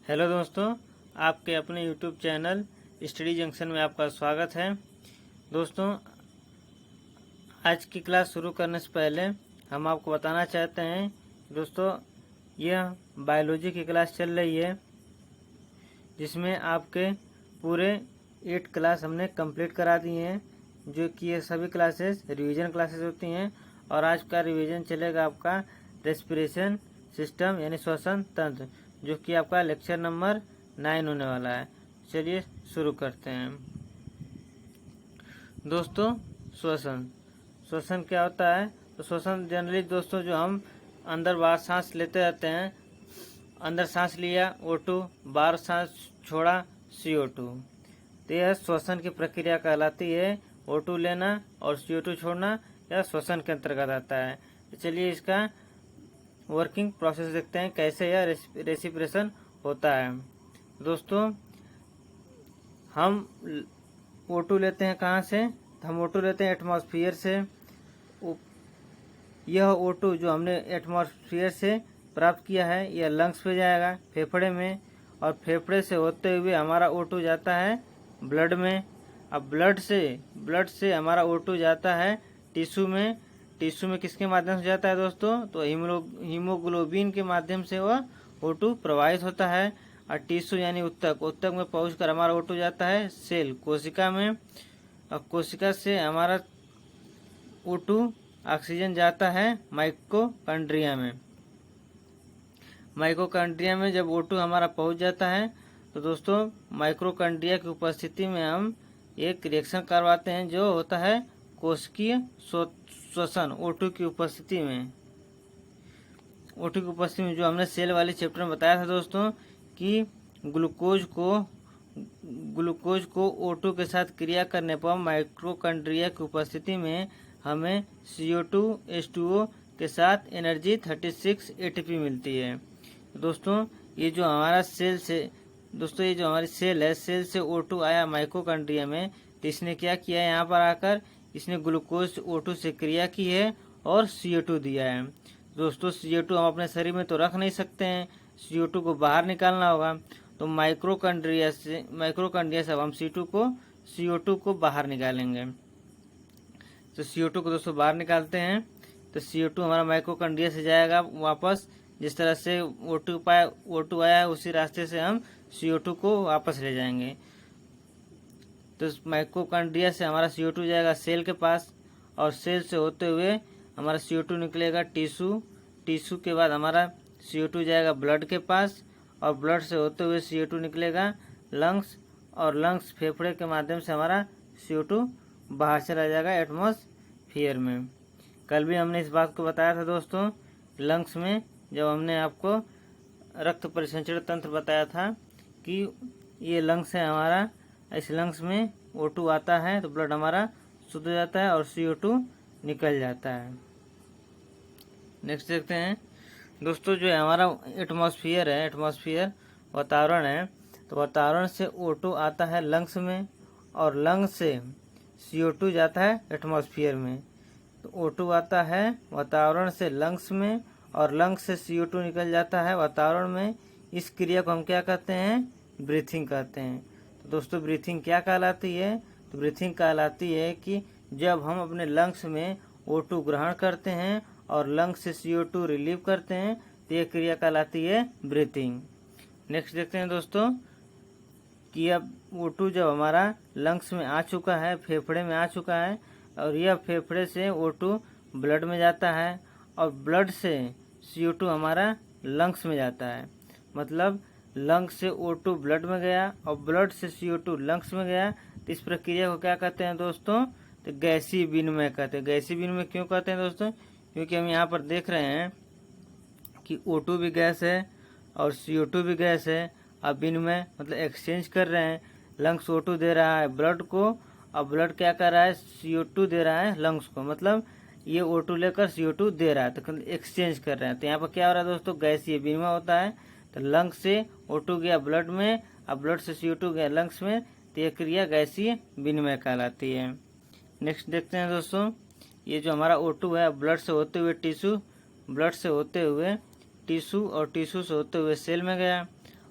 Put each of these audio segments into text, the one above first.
Hello दोस्तों, आपके अपने यूट्यूब चैनल स्टडी जंक्शन में आपका स्वागत है। दोस्तों, आज की क्लास शुरू करने से पहले हम आपको बताना चाहते हैं दोस्तों, यह बायोलॉजी की क्लास चल रही है जिसमें आपके पूरे 8 क्लास हमने कंप्लीट करा दिए हैं, जो कि ये सभी क्लासेस रिवीजन क्लासेस होती हैं। और आज का रिवीजन चलेगा आपका रेस्पिरेशन सिस्टम यानी श्वसन तंत्र, जो कि आपका लेक्चर नंबर 9 होने वाला है। चलिए शुरू करते हैं। दोस्तों, श्वसन क्या होता है? तो श्वसन जनरली दोस्तों जो हम अंदर बाहर सांस लेते रहते हैं, अंदर सांस लिया O2, बाहर सांस छोड़ा CO2, तो यह श्वसन की प्रक्रिया कहलाती है। O2 लेना और CO2 छोड़ना यह श्वसन के अंतर्गत आता है। तो चलिए इसका वर्किंग प्रोसेस देखते हैं, कैसे यह रेस्पिरेशन होता है। दोस्तों, हम O2 लेते हैं कहाँ से? तो हम O2 लेते हैं एटमॉस्फेयर से। यह O2 जो हमने एटमॉस्फेयर से प्राप्त किया है, यह लंग्स पे जाएगा, फेफड़े में, और फेफड़े से होते हुए हमारा O2 जाता है ब्लड में। अब ब्लड से हमारा O2 जाता है टिश्यू में। टिश्यू में किसके माध्यम से जाता है दोस्तों? तो हीमोग्लोबिन के माध्यम से वह O2 प्रवाहित होता है। और टिश्यू यानी उत्तक में पहुंचकर हमारा O2 जाता है सेल कोशिका में। और कोशिका से हमारा O2 ऑक्सीजन जाता है माइटोकॉन्ड्रिया में। माइटोकॉन्ड्रिया में जब O2 हमारा पहुंच जाता है तो दोस्तों माइटोकॉन्ड्रिया की उपस्थिति में हम एक रिएक्शन करवाते हैं जो होता है कोशिकीय श्वसन। O2 की उपस्थिति में जो हमने सेल वाले चैप्टर में बताया था दोस्तों कि ग्लूकोज को O2 के साथ क्रिया करने पर माइटोकॉन्ड्रिया की उपस्थिति में हमें CO2 H2O के साथ एनर्जी 36 ATP मिलती है। दोस्तों, ये जो हमारी सेल है, सेल से O2 आया माइटोकॉन्ड्रिया में, तो इसने क्या किया है? यहाँ पर आकर इसने ग्लूकोज O2 से क्रिया की है और CO2 दिया है। दोस्तों, CO2 हम अपने शरीर में तो रख नहीं सकते हैं, CO2 को बाहर निकालना होगा। तो माइटोकॉन्ड्रिया से अब हम CO2 को बाहर निकालेंगे। तो CO2 को दोस्तों बाहर निकालते हैं, तो CO2 हमारा माइटोकॉन्ड्रिया से जाएगा वापस। जिस तरह से O2 आया है, उसी रास्ते से हम CO2 को वापस ले जाएंगे। तो माइटोकॉन्ड्रिया से हमारा CO2 जाएगा सेल के पास, और सेल से होते हुए हमारा CO2 निकलेगा टिश्यू के बाद हमारा CO2 जाएगा ब्लड के पास, और ब्लड से होते हुए CO2 निकलेगा लंग्स, और लंग्स फेफड़े के माध्यम से हमारा CO2 बाहर चला जाएगा एटमॉस्फेयर में। कल भी हमने इस बात को बताया था दोस्तों, लंग्स में जब हमने आपको रक्त परिसंचरण तंत्र बताया था कि ये लंग्स है हमारा, इस लंग्स में O2 आता है तो ब्लड हमारा शुद्ध हो जाता है और CO2 निकल जाता है। नेक्स्ट देखते हैं दोस्तों, जो हमारा एटमॉस्फेयर वातावरण है, तो वातावरण से O2 आता है लंग्स में, और लंग्स से CO2 जाता है एटमॉस्फेयर में। तो O2 आता है वातावरण से लंग्स में, और लंग्स से CO2 निकल जाता है वातावरण में। इस क्रिया को हम क्या कहते हैं? ब्रीथिंग कहते हैं। तो दोस्तों, ब्रीथिंग क्या कहलाती है? तो ब्रीथिंग कहलाती है कि जब हम अपने लंग्स में O2 ग्रहण करते हैं और लंग्स से CO2 रिलीव करते हैं, तो यह क्रिया कहलाती है ब्रीथिंग। नेक्स्ट देखते हैं दोस्तों कि अब O2 जब हमारा लंग्स में आ चुका है, फेफड़े में आ चुका है, और यह फेफड़े से O2 ब्लड में जाता है, और ब्लड से CO2 हमारा लंग्स में जाता है। मतलब लंग्स से O2 ब्लड में गया और ब्लड से CO2 लंग्स में गया, तो इस प्रक्रिया को क्या कहते हैं दोस्तों? तो गैसीय विनिमय कहते हैं। गैसीय विनिमय क्यों कहते हैं दोस्तों? क्योंकि हम यहाँ पर देख रहे हैं कि O2 भी गैस है और CO2 भी गैस है। अब विनिमय मतलब एक्सचेंज कर रहे हैं। लंग्स O2 दे रहा है ब्लड को, और ब्लड क्या कर रहा है? CO2 दे रहा है लंग्स को। मतलब ये O2 लेकर CO2 दे रहा है, तो एक्सचेंज कर रहे हैं। तो यहाँ पर क्या हो रहा है दोस्तों? गैसीय विनिमय होता है। तो लंग्स से O2 गया ब्लड में, अब ब्लड से CO2 गया लंग्स में, तो यह क्रिया गैसीय विनिमय कहलाती है। नेक्स्ट देखते हैं दोस्तों, ये जो हमारा O2 है ब्लड से होते हुए टिश्यू, ब्लड से होते हुए टिश्यू, और टिश्यू से होते हुए सेल में गया,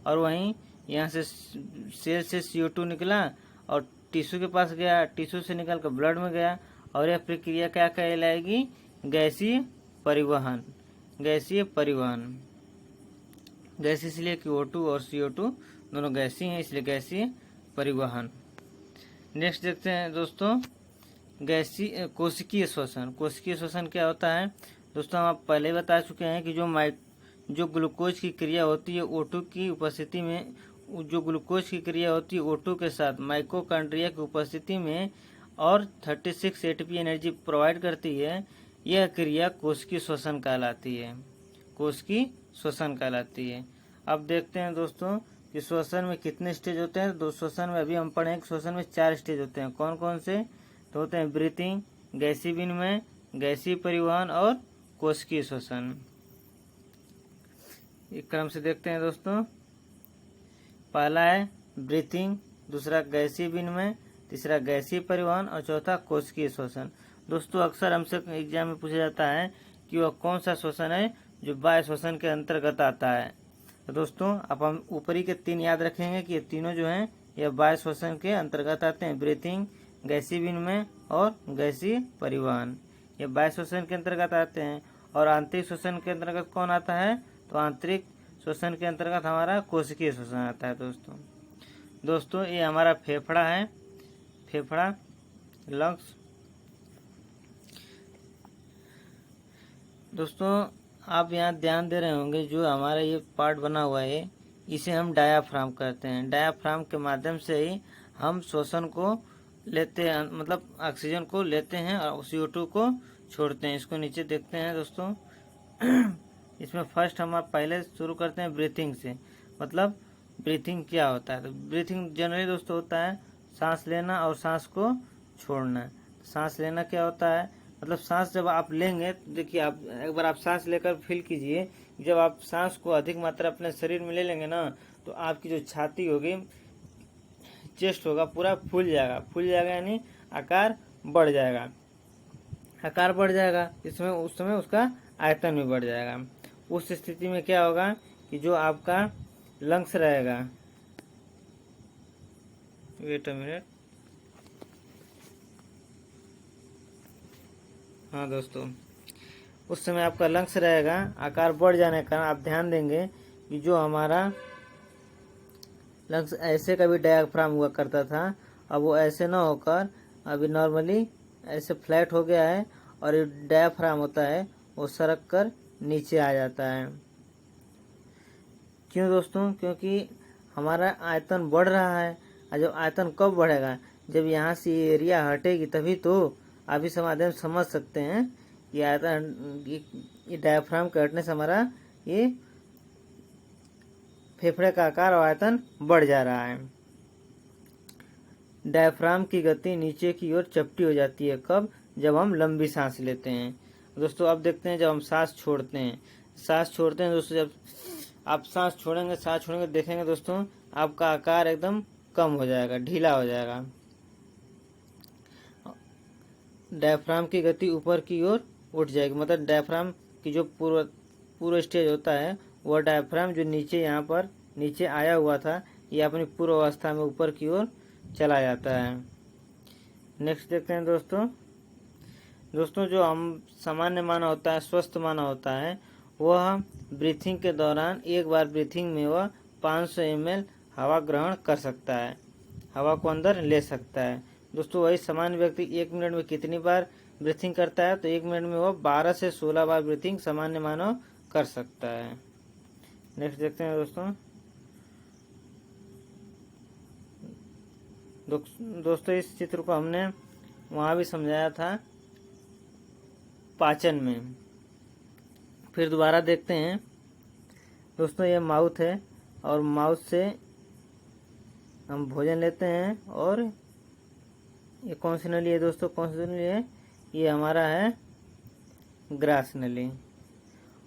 और वहीं यहाँ से सेल से CO2 निकला और टिश्यू के पास गया, टिश्यू से निकल कर ब्लड में गया, और यह प्रक्रिया क्या कहलाएगी? गैसीय परिवहन। गैसीय परिवहन। गैस इसलिए कि O2 और CO2 दोनों गैसीय हैं, इसलिए गैसीय परिवहन। नेक्स्ट देखते हैं दोस्तों, गैसीय कोशिकीय श्वसन। कोशिकीय श्वसन क्या होता है दोस्तों? हम आप पहले बता चुके हैं कि जो ग्लूकोज की क्रिया होती है O2 की उपस्थिति में, जो ग्लूकोज की क्रिया होती है O2 के साथ माइटोकॉन्ड्रिया की उपस्थिति में और 36 ATP एनर्जी प्रोवाइड करती है, यह क्रिया कोशिकीय श्वसन कहलाती है। कोशिकीय श्वसन कहलाती है। अब देखते हैं दोस्तों कि श्वसन में कितने स्टेज होते हैं। दो श्वसन में अभी हम पढ़े श्वसन में 4 स्टेज होते हैं। कौन कौन से? तो होते हैं ब्रीथिंग, गैसीय विनिमय, गैसीय परिवहन और कोशिकीय श्वसन। एक क्रम से देखते हैं दोस्तों। पहला है ब्रीथिंग, दूसरा गैसीय विनिमय, तीसरा गैसीय परिवहन और चौथा कोशिकीय श्वसन। दोस्तों अक्सर हमसे एग्जाम में पूछा जाता है कि वह कौन सा श्वसन है जो वायु श्वसन के अंतर्गत आता है। तो दोस्तों अब हम ऊपरी के 3 याद रखेंगे कि ये तीनों जो हैं यह वायु श्वसन के अंतर्गत आते हैं। ब्रीथिंग, गैसीय विनिमय और गैसीय परिवहन, ये वायु श्वसन के अंतर्गत आते हैं। और आंतरिक श्वसन के अंतर्गत कौन आता है? तो आंतरिक श्वसन के अंतर्गत हमारा कोशिकीय श्वसन आता है। दोस्तों ये हमारा फेफड़ा है, फेफड़ा, लंग्स। दोस्तों आप यहाँ ध्यान दे रहे होंगे, जो हमारा ये पार्ट बना हुआ है इसे हम डायाफ्राम कहते हैं। डायाफ्राम के माध्यम से ही हम श्वसन को लेते हैं, मतलब ऑक्सीजन को लेते हैं और CO2 को छोड़ते हैं। इसको नीचे देखते हैं दोस्तों। इसमें फर्स्ट हम पहले शुरू करते हैं ब्रीथिंग से। मतलब ब्रीथिंग क्या होता है? तो ब्रीथिंग जनरली दोस्तों होता है सांस लेना और सांस को छोड़ना। सांस लेना क्या होता है? मतलब सांस जब आप लेंगे, देखिए आप एक बार आप सांस लेकर फील कीजिए, जब आप सांस को अधिक मात्रा अपने शरीर में ले लेंगे ना, तो आपकी जो छाती होगी, चेस्ट होगा, पूरा फूल जाएगा यानी आकार बढ़ जाएगा। आकार बढ़ जाएगा इसमें, उस समय उसका आयतन भी बढ़ जाएगा। उस स्थिति में क्या होगा कि जो आपका लंग्स रहेगा, वेट अ मिनट, हाँ दोस्तों, उस समय आपका लंग्स रहेगा, आकार बढ़ जाने का आप ध्यान देंगे कि जो हमारा लंग्स ऐसे कभी डायाफ्राम हुआ करता था, अब वो ऐसे ना होकर अभी नॉर्मली ऐसे फ्लैट हो गया है, और ये डायाफ्राम होता है वो सरक कर नीचे आ जाता है। क्यों दोस्तों? क्योंकि हमारा आयतन बढ़ रहा है। और जब आयतन कब बढ़ेगा? जब यहाँ से एरिया हटेगी, तभी तो आप इस माध्यम समझ सकते हैं कि आयतन, ये डायाफ्राम के हटने से हमारा ये फेफड़े का आकार और आयतन बढ़ जा रहा है। डायाफ्राम की गति नीचे की ओर चपटी हो जाती है। कब? जब हम लंबी सांस लेते हैं। दोस्तों अब देखते हैं जब हम सांस छोड़ते हैं। दोस्तों जब आप सांस छोड़ेंगे देखेंगे दोस्तों आपका आकार एकदम कम हो जाएगा, ढीला हो जाएगा। डायफ्राम की गति ऊपर की ओर उठ जाएगी। मतलब डायफ्राम की जो पूर्व स्टेज होता है, वह डायफ्राम जो नीचे यहाँ पर नीचे आया हुआ था, ये अपनी पूर्व अवस्था में ऊपर की ओर चला जाता है। नेक्स्ट देखते हैं दोस्तों जो हम सामान्य माना होता है, स्वस्थ माना होता है, वह ब्रीथिंग के दौरान एक बार ब्रीथिंग में वह 500 ml हवा ग्रहण कर सकता है, हवा को अंदर ले सकता है। दोस्तों वही सामान्य व्यक्ति 1 मिनट में कितनी बार ब्रीथिंग करता है? तो 1 मिनट में वह 12 से 16 बार ब्रीथिंग सामान्य मानव कर सकता है। नेक्स्ट देखते हैं दोस्तों इस चित्र को हमने वहाँ भी समझाया था पाचन में। फिर दोबारा देखते हैं दोस्तों, ये माउथ है और माउथ से हम भोजन लेते हैं। और ये कौन सी नली है दोस्तों? कौन सी नली है? ये हमारा है ग्रास नली।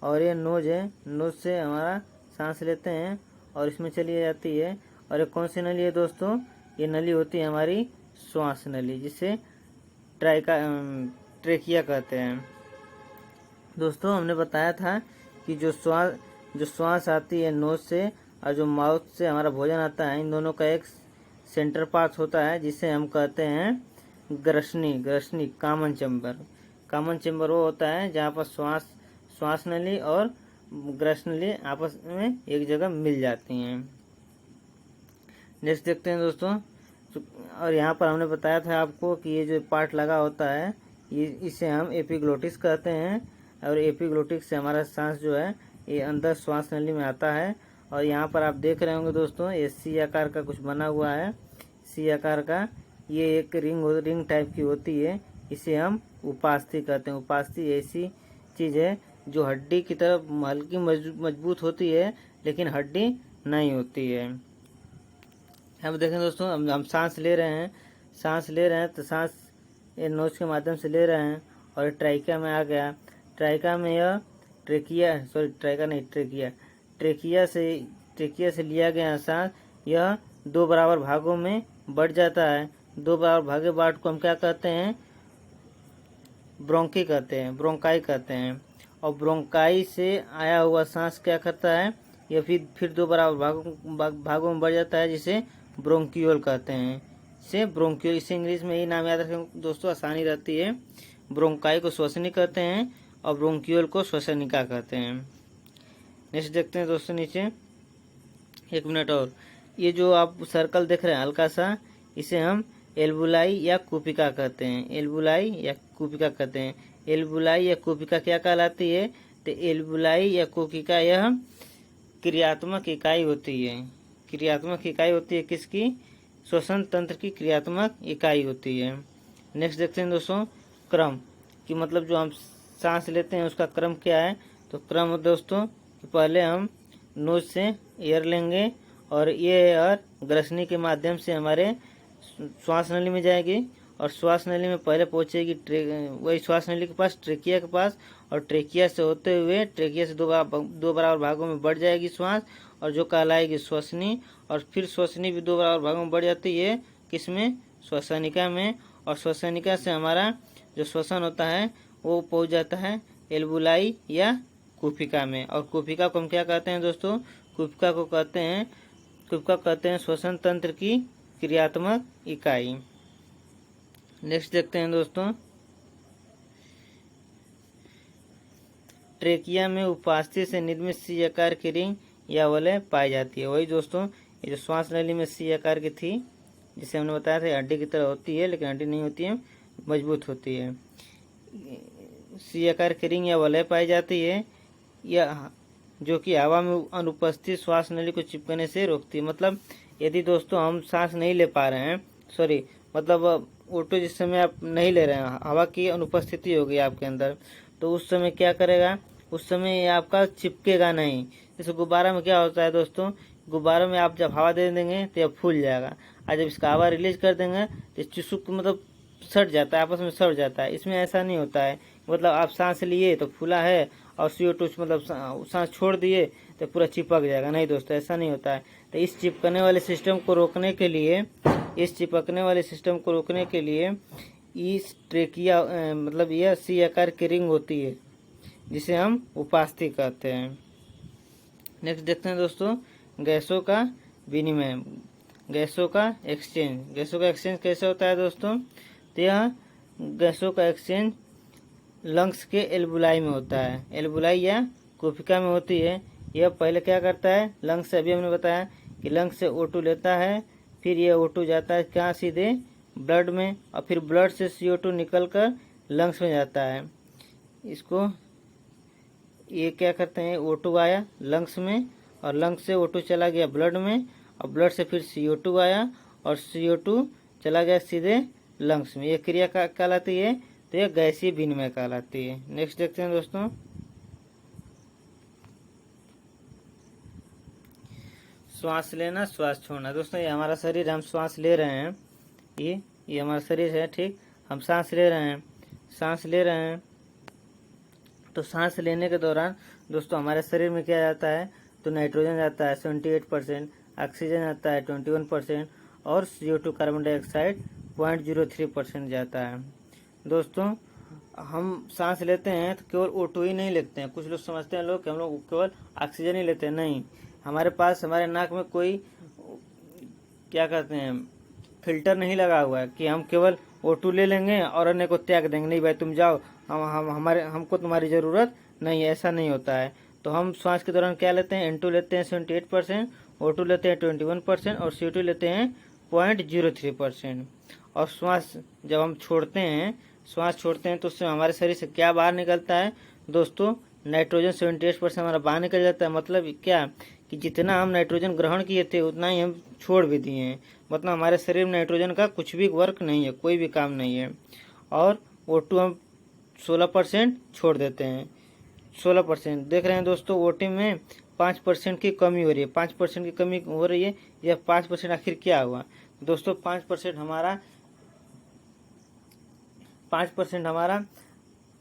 और ये नोज है, नोज से हमारा सांस लेते हैं और इसमें चली जाती है। और ये कौन सी नली है दोस्तों? ये नली होती है हमारी श्वास नली, जिसे ट्रेकिया कहते हैं। दोस्तों हमने बताया था कि जो श्वास आती है नोज से और जो माउथ से हमारा भोजन आता है, इन दोनों का एक सेंटर पार्ट होता है जिसे हम कहते हैं ग्रसनी कॉमन चैम्बर। कॉमन चैम्बर वो होता है जहाँ पर श्वास नली और ग्रसन नली आपस में एक जगह मिल जाती हैं। नेक्स्ट देखते हैं दोस्तों। और यहाँ पर हमने बताया था आपको कि ये जो पार्ट लगा होता है ये इसे हम एपिग्लोटिस कहते हैं। और एपिग्लोटिस से हमारा सांस जो है ये अंदर श्वास नली में आता है। और यहाँ पर आप देख रहे होंगे दोस्तों, ये सी आकार का कुछ बना हुआ है। सी आकार का ये एक रिंग टाइप की होती है, इसे हम उपास्थि कहते हैं। उपास्थि ऐसी चीज़ है जो हड्डी की तरफ हल्की मजबूत होती है लेकिन हड्डी नहीं होती है। अब देखें दोस्तों, हम सांस ले रहे हैं तो सांस ये नोज के माध्यम से ले रहे हैं और ट्राइका में आ गया। ट्राइका में यह ट्रेकिया से लिया गया सांस यह 2 बराबर भागों में बढ़ जाता है। 2 बराबर भागे बांट को हम क्या कहते हैं? ब्रोंकाई कहते हैं। और ब्रोंकाई से आया हुआ सांस क्या करता है? यह फिर 2 बराबर भागों में बढ़ जाता है जिसे ब्रोंकियोल कहते हैं। इसे इंग्लिश में ही नाम याद रखें दोस्तों, आसानी रहती है। ब्रोंकाई को श्वसनी कहते हैं और ब्रोंकियोल को श्वसनिका कहते हैं। नेक्स्ट देखते हैं दोस्तों नीचे, 1 मिनट और। ये जो आप सर्कल देख रहे हैं हल्का सा, इसे हम एल्बुलाई या कुपिका कहते हैं। एल्बुलाई या कुपिका क्या कहलाती है? तो एल्बुलाई या कुपिका यह क्रियात्मक इकाई होती है। किसकी? श्वसन तंत्र की क्रियात्मक इकाई होती है। नेक्स्ट देखते हैं दोस्तों, क्रम कि मतलब जो हम सांस लेते हैं उसका क्रम क्या है? तो क्रम दोस्तों, पहले हम नोज से एयर लेंगे और ये एयर ग्रसनी के माध्यम से हमारे श्वास नली में जाएगी और श्वास नली में पहले पहुंचेगी वही श्वास नली के पास, ट्रेकिया के पास, और ट्रेकिया से होते हुए ट्रेकिया से 2 बराबर भागों में बढ़ जाएगी श्वास और जो कहलाएगी श्वसनी। और फिर श्वसनी भी 2 बराबर भागों में बढ़ जाती है, किसमें? श्वसनिका में। और श्वसनिका से हमारा जो श्वसन होता है वो पहुंच जाता है एल्बुलाई या कुपिका में। और कुपिका को हम क्या कहते हैं दोस्तों? कुपिका को कहते हैं श्वसन तंत्र की क्रियात्मक इकाई। नेक्स्ट देखते हैं दोस्तों, ट्रेकिया में उपास्थि से निर्मित सी आकार की रिंग या वलय पाई जाती है। वही दोस्तों, ये जो श्वास नली में सी आकार की थी जिसे हमने बताया था हड्डी की तरह होती है लेकिन हड्डी नहीं होती है, मजबूत होती है। सी आकार की रिंग या वलय पाई जाती है या जो कि हवा में अनुपस्थित श्वास नली को चिपकने से रोकती है। मतलब यदि दोस्तों हम सांस नहीं ले पा रहे हैं, मतलब ऑटो जिस समय आप नहीं ले रहे हैं, हवा की अनुपस्थिति होगी आपके अंदर, तो उस समय क्या करेगा? उस समय ये आपका चिपकेगा नहीं। जैसे गुब्बारा में क्या होता है दोस्तों, गुब्बारा में आप जब हवा दे देंगे तो यह फूल जाएगा और जब इसका हवा रिलीज कर देंगे तो चुसुक मतलब सट जाता है, आपस में सट जाता है। इसमें ऐसा नहीं होता है, मतलब आप सांस लिए तो फूला है और CO2 मतलब सांस छोड़ दिए तो पूरा चिपक जाएगा। नहीं दोस्तों, ऐसा नहीं होता है। तो इस चिपकने वाले सिस्टम को रोकने के लिए इस ट्रेकिया मतलब यह सी आकार की रिंग होती है जिसे हम उपास्थि कहते हैं। नेक्स्ट देखते हैं दोस्तों, गैसों का विनिमय, गैसों का एक्सचेंज कैसे होता है दोस्तों? तो यह गैसों का एक्सचेंज लंग्स के एल्बुलाई में होता है, एल्बुलाई या कुपिका में होती है। यह पहले क्या करता है? लंग्स से, अभी हमने बताया कि लंग्स से O2 लेता है, फिर यह O2 जाता है कहाँ? सीधे ब्लड में, और फिर ब्लड से CO2 निकलकर लंग्स में जाता है। इसको ये क्या करते हैं? O2 आया लंग्स में और लंग्स से O2 चला गया ब्लड में और ब्लड से फिर CO2 आया और CO2 चला गया सीधे लंग्स में। यह क्रिया कहलाती है, तो यह गैसीय विनिमय कहलाती है। नेक्स्ट देखते हैं दोस्तों, श्वास लेना श्वास छोड़ना। दोस्तों ये हमारा शरीर, हम श्वास ले रहे हैं, ये हमारा शरीर है, ठीक। हम सांस ले रहे हैं तो सांस लेने के दौरान दोस्तों हमारे शरीर में क्या जाता है? तो नाइट्रोजन जाता है 78%, ऑक्सीजन आता है 21% और CO2 कार्बन डाइऑक्साइड 0.03% जाता है। दोस्तों हम सांस लेते हैं तो केवल O2 ही नहीं लेते हैं। कुछ लोग समझते हैं कि हम लोग केवल ऑक्सीजन ही लेते हैं, नहीं, हमारे पास हमारे नाक में कोई क्या कहते हैं फिल्टर नहीं लगा हुआ है कि हम केवल O2 ले लेंगे और अन्य को त्याग देंगे। नहीं भाई तुम जाओ, हमको तुम्हारी ज़रूरत नहीं है, ऐसा नहीं होता है। तो हम श्वास के दौरान क्या लेते हैं, N2 लेते हैं 78%, O2 लेते हैं 21% और CO2 लेते हैं 0.03%। और श्वास जब हम छोड़ते हैं तो उससे हमारे शरीर से क्या बाहर निकलता है दोस्तों, नाइट्रोजन 78% हमारा बाहर निकल जाता है। मतलब क्या कि जितना हम नाइट्रोजन ग्रहण किए थे उतना ही हम छोड़ भी दिए हैं। मतलब हमारे शरीर में नाइट्रोजन का कुछ भी वर्क नहीं है, कोई भी काम नहीं है। और O2 हम 16% छोड़ देते हैं। 16% देख रहे हैं दोस्तों, O2 में 5% की कमी हो रही है। 5% की कमी हो रही है। यह 5% आखिर क्या हुआ दोस्तों, 5% हमारा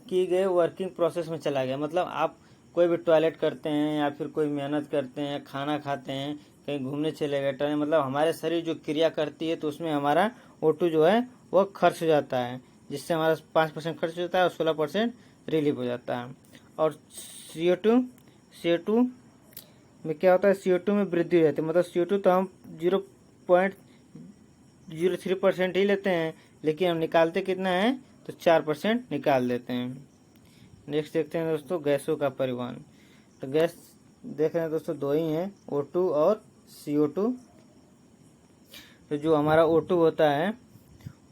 किए गए वर्किंग प्रोसेस में चला गया। मतलब आप कोई भी टॉयलेट करते हैं या फिर कोई मेहनत करते हैं, खाना खाते हैं, कहीं घूमने चले गए टहलने, मतलब हमारे शरीर जो क्रिया करती है तो उसमें हमारा O2 जो है वो खर्च हो जाता है, जिससे हमारा 5% खर्च हो जाता है और 16% रिलीव हो जाता है। और CO2 में क्या होता है, CO2 में वृद्धि हो जाती है। मतलब CO2 तो हम 0.03% ही लेते हैं, लेकिन हम निकालते कितना है तो 4% निकाल देते हैं। नेक्स्ट देखते हैं दोस्तों, गैसों का परिवहन। तो गैस देख रहे हैं दोस्तों, दो ही हैं, O2 और CO2। तो जो हमारा O2 होता है,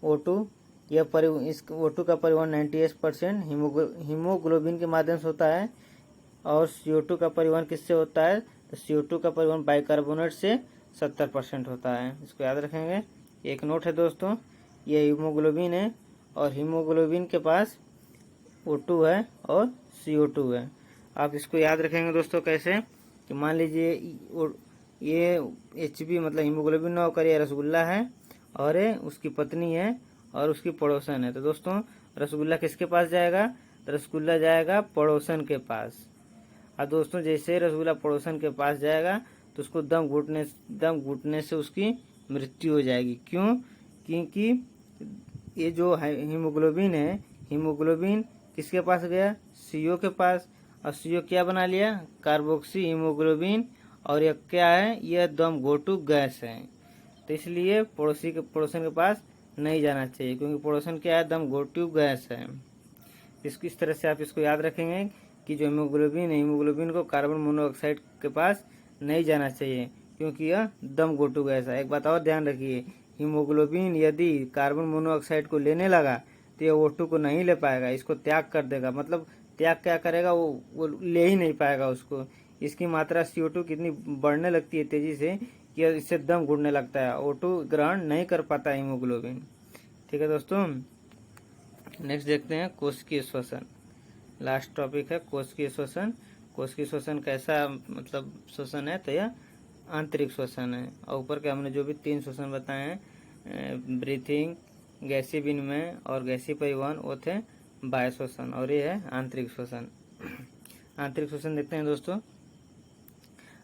O2 इस O2 का परिवहन 98% हीमोग्लोबिन के माध्यम से होता है। और CO2 का परिवहन किससे होता है, तो CO2 का परिवहन बाइकार्बोनेट से 70% होता है। इसको याद रखेंगे। एक नोट है दोस्तों, ये हीमोग्लोबिन है और हीमोग्लोबिन के पास O2 है और CO2 है। आप इसको याद रखेंगे दोस्तों कैसे, कि मान लीजिए ये HB मतलब हीमोग्लोबिन न होकर ये रसगुल्ला है और ये उसकी पत्नी है और उसकी पड़ोसन है। तो दोस्तों रसगुल्ला किसके पास जाएगा, तो रसगुल्ला जाएगा पड़ोसन के पास। और दोस्तों जैसे रसगुल्ला पड़ोसन के पास जाएगा तो उसको दम घुटने से उसकी मृत्यु हो जाएगी। क्यों, क्योंकि ये जो हीमोग्लोबिन है, हीमोग्लोबिन किसके पास गया, CO के पास, और CO क्या बना लिया, कार्बोक्सी हीमोग्लोबिन। और यह क्या है, यह दम घोटू गैस है। तो इसलिए पड़ोसन के पास नहीं जाना चाहिए, क्योंकि पड़ोसन क्या है, दम घोटू गैस है। इस तरह से आप इसको याद रखेंगे कि जो हीमोग्लोबिन है, हीमोग्लोबिन को कार्बन मोनोऑक्साइड के पास नहीं जाना चाहिए, क्योंकि यह दम घोटू गैस है। एक बात और ध्यान रखिए, हीमोग्लोबिन यदि कार्बन मोनोऑक्साइड को लेने लगा तो यह O2 को नहीं ले पाएगा, इसको त्याग कर देगा। मतलब त्याग क्या करेगा, वो ले ही नहीं पाएगा उसको। इसकी मात्रा CO2 कितनी बढ़ने लगती है तेजी से कि इससे दम घुटने लगता है, O2 ग्रहण नहीं कर पाता हीमोग्लोबिन। ठीक है दोस्तों, नेक्स्ट देखते हैं कोशिकीय श्वसन। लास्ट टॉपिक है कोशिकीय श्वसन। कोशिकीय श्वसन कैसा मतलब श्वसन है, तो यह आंतरिक श्वसन है। और ऊपर के हमने जो भी 3 श्वसन बताए हैं, ब्रीथिंग, गैसीय विनिमय और गैसीय परिवहन, वो थे बाह्य श्वसन, और ये है आंतरिक श्वसन। आंतरिक श्वसन देखते हैं दोस्तों।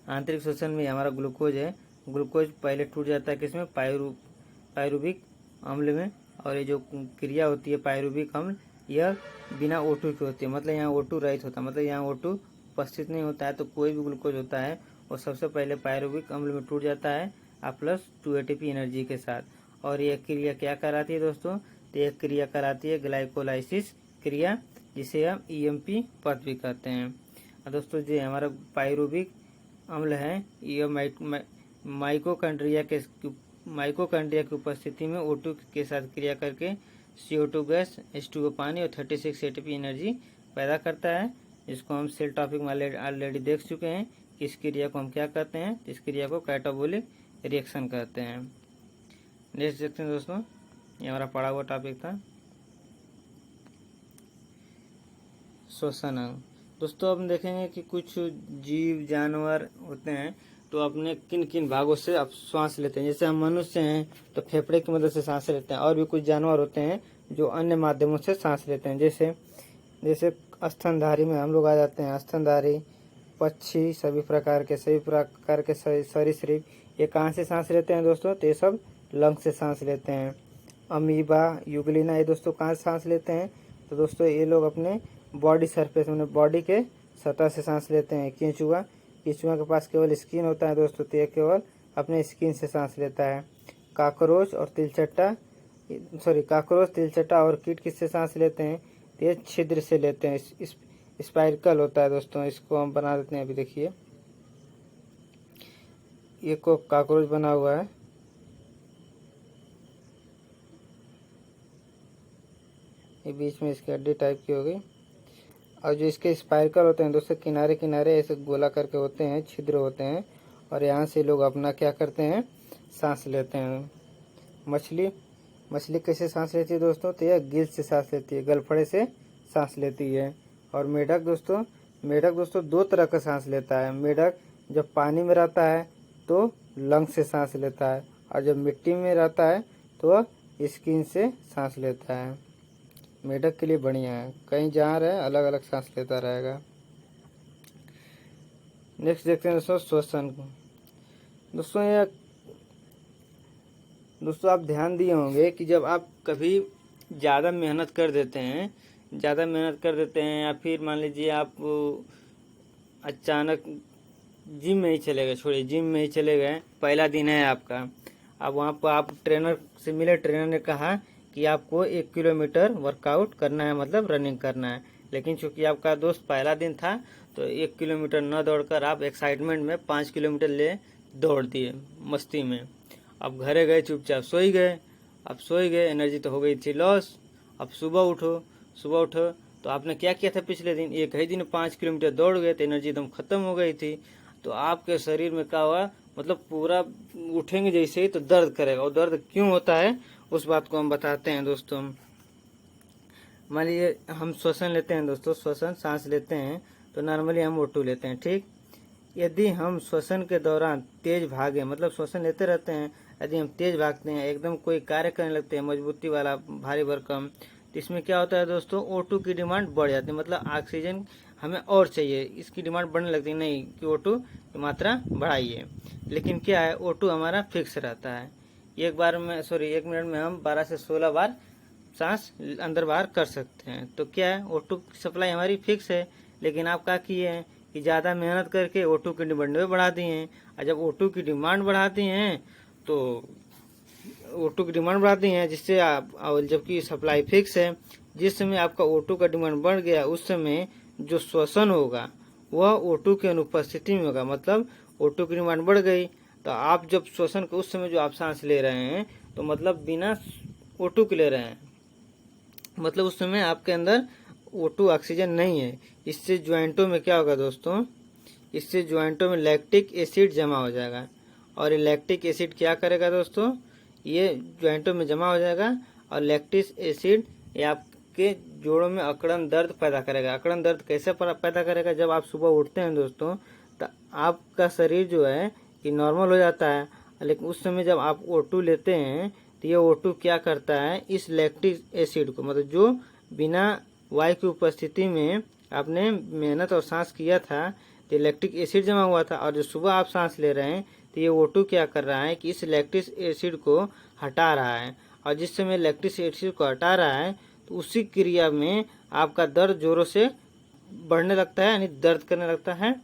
आंतरिक श्वसन में हमारा ग्लूकोज है, ग्लूकोज पहले टूट जाता है किसमें, पायरुविक अम्ल में। और ये जो क्रिया होती है पायरुविक अम्ल, यह बिना O2 की होती है। मतलब यहाँ O2 रहित होता है, मतलब यहाँ O2 उपस्थित नहीं होता है। तो कोई भी ग्लूकोज होता है वो सबसे पहले पायरुविक अम्ल में टूट जाता है प्लस 2 ATP एनर्जी के साथ। और यह क्रिया क्या कराती है दोस्तों, तो यह क्रिया कराती है ग्लाइकोलाइसिस क्रिया, जिसे हम EMP पथ भी कहते हैं। और दोस्तों जो हमारा पायरुविक अम्ल है, यह माइटोकॉन्ड्रिया की उपस्थिति में O2 के साथ क्रिया करके CO2 गैस, H2O पानी और 36 ATP एनर्जी पैदा करता है। इसको हम सेल टॉपिक में ऑलरेडी देख चुके हैं कि इस क्रिया को हम क्या कहते हैं, इस क्रिया को कैटाबोलिक रिएक्शन कहते हैं। नेक्स्ट देखते हैं दोस्तों, ये हमारा पढ़ा हुआ टॉपिक था श्वसन अंग। दोस्तों अब देखेंगे कि कुछ जीव जानवर होते हैं तो अपने किन किन भागों से अब श्वास लेते हैं। जैसे हम मनुष्य हैं तो फेफड़े की मदद से सांस लेते हैं, और भी कुछ जानवर होते हैं जो अन्य माध्यमों से सांस लेते हैं। जैसे स्तनधारी में हम लोग आ जाते हैं। स्तनधारी पक्षी, सभी प्रकार के सरीसृप, ये कहाँ से सांस लेते हैं दोस्तों, तो ये सब लंग से सांस लेते हैं। अमीबा, यूग्लिना, ये दोस्तों कहाँ से सांस लेते हैं, तो दोस्तों ये लोग अपने बॉडी सरफेस में, बॉडी के सतह से सांस लेते हैं। केंचुआ के पास केवल स्किन होता है दोस्तों, तो ये केवल अपने स्किन से सांस लेता है। काकरोच और तिलचट्टा और कीट किससे सांस लेते हैं? तो ये छिद्र से लेते हैं। स्पाइरकल होता है दोस्तों, इसको हम बना देते हैं। अभी देखिए ये को काकरोच बना हुआ है, ये बीच में इसकी हड्डी टाइप की हो गई। और जो इसके स्पाइरकल होते हैं दोस्तों, किनारे किनारे ऐसे गोला करके होते हैं, छिद्र होते हैं, और यहाँ से लोग अपना क्या करते हैं? सांस लेते हैं। मछली कैसे सांस लेती है दोस्तों? तो यह गिल से सांस लेती है, गलफड़े से सांस लेती है। और मेढक दोस्तों दो तरह का सांस लेता है। मेढक जब पानी में रहता है तो लंग से सांस लेता है, और जब मिट्टी में रहता है तो स्किन से सांस लेता है। मेढक के लिए बढ़िया है, कहीं जहाँ रहे अलग अलग सांस लेता रहेगा। नेक्स्ट देखते हैं दोस्तों श्वसन। दोस्तों आप ध्यान दिए होंगे कि जब आप कभी ज़्यादा मेहनत कर देते हैं या फिर मान लीजिए आप अचानक जिम में ही चले गए, पहला दिन है आपका। अब वहाँ पर आप ट्रेनर से मिले, ट्रेनर ने कहा कि आपको 1 किलोमीटर वर्कआउट करना है, मतलब रनिंग करना है। लेकिन चूंकि आपका दोस्त पहला दिन था तो 1 किलोमीटर न दौड़कर आप एक्साइटमेंट में 5 किलोमीटर ले दौड़ दिए मस्ती में। अब घरे गए, चुपचाप सो ही गए। अब सो ही गए, एनर्जी तो हो गई थी लॉस। अब सुबह उठो तो आपने क्या किया था? पिछले दिन एक ही दिन 5 किलोमीटर दौड़ गए तो एनर्जी एकदम खत्म हो गई थी। तो आपके शरीर में क्या हुआ? मतलब पूरा उठेंगे जैसे ही तो दर्द करेगा। और दर्द क्यों होता है उस बात को हम बताते हैं दोस्तों। मान लीजिए हम श्वसन लेते हैं दोस्तों, सांस लेते हैं तो नॉर्मली हम O2 लेते हैं, ठीक। यदि हम श्वसन के दौरान तेज भागे, मतलब श्वसन लेते रहते हैं, यदि हम तेज भागते हैं, एकदम कोई कार्य करने लगते हैं मजबूती वाला, भारी भरकम, तो इसमें क्या होता है दोस्तों? O2 की डिमांड बढ़ जाती है, मतलब ऑक्सीजन हमें और चाहिए, इसकी डिमांड बढ़ने लगती है। नहीं कि O2 की मात्रा बढ़ाइए। लेकिन क्या है, O2 हमारा फिक्स रहता है। एक मिनट में हम 12 से 16 बार सांस अंदर बाहर कर सकते हैं। तो क्या है, O2 की सप्लाई हमारी फिक्स है। लेकिन आप क्या किए हैं कि ज़्यादा मेहनत करके O2 की डिमांड बढ़ा दी हैं। और जब O2 की डिमांड बढ़ाती हैं तो O2 की डिमांड बढ़ाती हैं जिससे आप, जबकि सप्लाई फिक्स है, जिस समय आपका O2 का डिमांड बढ़ गया उस समय जो श्वसन होगा वह O2 की अनुपस्थिति में होगा। मतलब O2 की डिमांड बढ़ गई तो आप जब श्वसन के उस समय जो आप सांस ले रहे हैं तो मतलब बिना O2 के ले रहे हैं, मतलब उस समय आपके अंदर O2 ऑक्सीजन नहीं है। इससे ज्वाइंटों में क्या होगा दोस्तों? इससे ज्वाइंटों में लैक्टिक एसिड जमा हो जाएगा। और ये लैक्टिक एसिड क्या करेगा दोस्तों? ये ज्वाइंटों में जमा हो जाएगा और लैक्टिक एसिड ये आपके जोड़ों में अकड़न दर्द पैदा करेगा। अकड़न दर्द कैसे पैदा करेगा? जब आप सुबह उठते हैं दोस्तों तो आपका शरीर जो है कि नॉर्मल हो जाता है, लेकिन उस समय जब आप O2 लेते हैं तो ये O2 क्या करता है? इस लैक्टिक एसिड को, मतलब जो बिना वायु की उपस्थिति में आपने मेहनत और सांस किया था तो लैक्टिक एसिड जमा हुआ था, और जो सुबह आप सांस ले रहे हैं तो ये O2 क्या कर रहा है कि इस लैक्टिक एसिड को हटा रहा है। और जिस समय लैक्टिक एसिड को हटा रहा है तो उसी क्रिया में आपका दर्द जोरों से बढ़ने लगता है, यानी दर्द करने लगता है।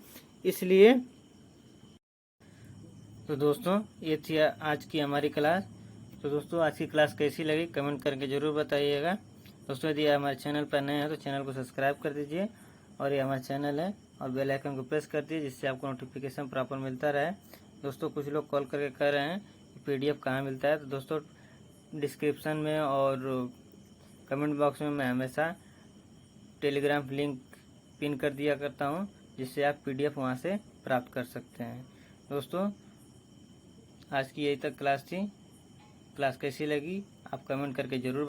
इसलिए तो दोस्तों ये थी आज की हमारी क्लास। तो दोस्तों आज की क्लास कैसी लगी कमेंट करके ज़रूर बताइएगा। दोस्तों यदि हमारे चैनल पर नए हैं तो चैनल को सब्सक्राइब कर दीजिए, और ये हमारा चैनल है, और बेल आइकन को प्रेस कर दीजिए जिससे आपको नोटिफिकेशन प्रॉपर मिलता रहे। दोस्तों कुछ लोग कॉल करके कह रहे हैं कि PDF कहाँ मिलता है, तो दोस्तों डिस्क्रिप्शन में और कमेंट बॉक्स में मैं हमेशा टेलीग्राम लिंक पिन कर दिया करता हूँ, जिससे आप PDF वहाँ से प्राप्त कर सकते हैं। दोस्तों आज की यही तक क्लास थी। क्लास कैसी लगी आप कमेंट करके ज़रूर